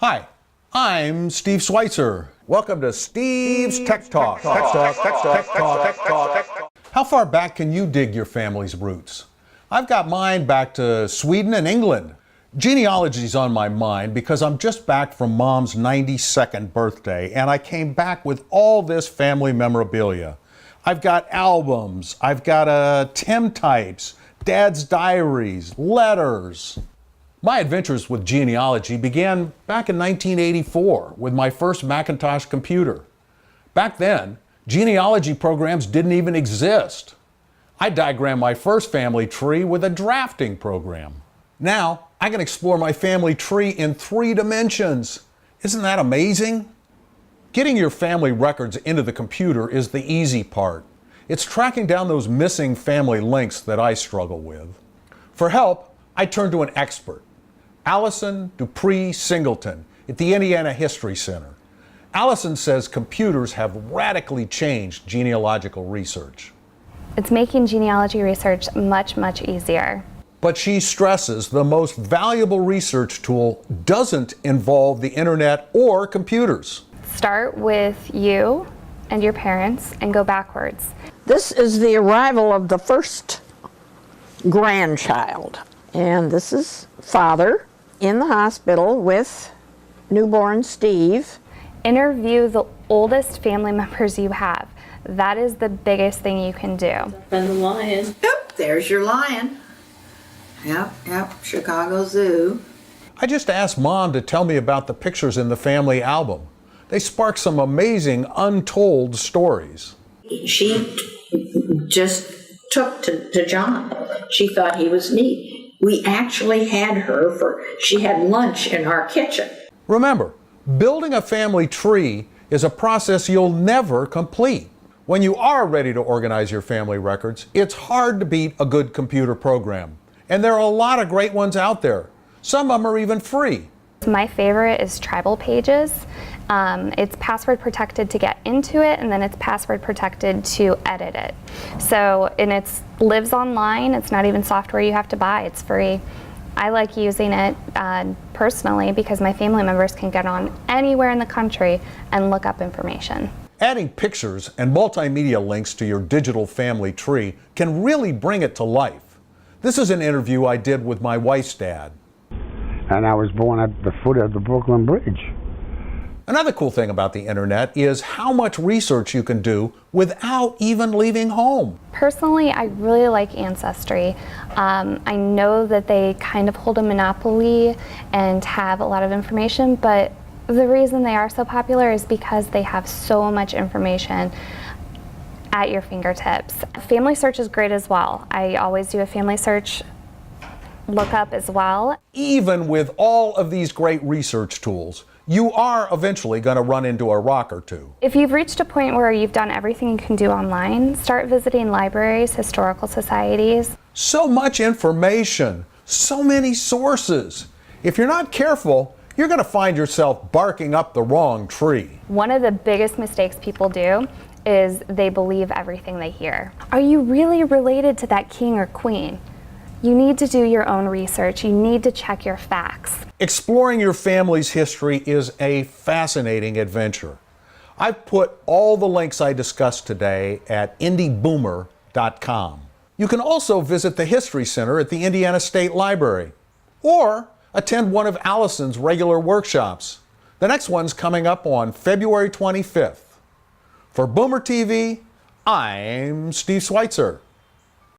Hi, I'm Steve Schweitzer. Welcome to Steve's Tech Talk. How far back can you dig your family's roots? I've got mine back to Sweden and England. Genealogy's on my mind because I'm just back from Mom's 92nd birthday, and I came back with all this family memorabilia. I've got albums, I've got tintypes, Dad's diaries, letters. My adventures with genealogy began back in 1984 with my first Macintosh computer. Back then, genealogy programs didn't even exist. I diagrammed my first family tree with a drafting program. Now, I can explore my family tree in 3 dimensions. Isn't that amazing? Getting your family records into the computer is the easy part. It's tracking down those missing family links that I struggle with. For help, I turned to an expert, Allison Dupree Singleton at the Indiana History Center. Allison says computers have radically changed genealogical research. It's making genealogy research much, much easier. But she stresses the most valuable research tool doesn't involve the internet or computers. Start with you and your parents and go backwards. This is the arrival of the first grandchild. And this is Father in the hospital with newborn Steve. Interview the oldest family members you have. That is the biggest thing you can do. And the lion. Yep, there's your lion. Yep, Chicago Zoo. I just asked Mom to tell me about the pictures in the family album. They spark some amazing untold stories. She just took to John. She thought he was neat. We actually had her she had lunch in our kitchen. Remember, building a family tree is a process you'll never complete. When you are ready to organize your family records, it's hard to beat a good computer program. And there are a lot of great ones out there. Some of them are even free. My favorite is Tribal Pages. It's password protected to get into it, and then it's password protected to edit it. So, and it lives online. It's not even software you have to buy. It's free. I like using it personally because my family members can get on anywhere in the country and look up information. Adding pictures and multimedia links to your digital family tree can really bring it to life. This is an interview I did with my wife's dad. And I was born at the foot of the Brooklyn Bridge. Another cool thing about the internet is how much research you can do without even leaving home. Personally, I really like Ancestry. I know that they kind of hold a monopoly and have a lot of information, but the reason they are so popular is because they have so much information at your fingertips. Family Search is great as well. I always do a family search lookup as well. Even with all of these great research tools, you are eventually going to run into a rock or two. If you've reached a point where you've done everything you can do online, start visiting libraries, historical societies. So much information, so many sources. If you're not careful, you're going to find yourself barking up the wrong tree. One of the biggest mistakes people do is they believe everything they hear. Are you really related to that king or queen? You need to do your own research. You need to check your facts. Exploring your family's history is a fascinating adventure. I've put all the links I discussed today at indieboomer.com. You can also visit the History Center at the Indiana State Library or attend one of Allison's regular workshops. The next one's coming up on February 25th. For Boomer TV, I'm Steve Schweitzer.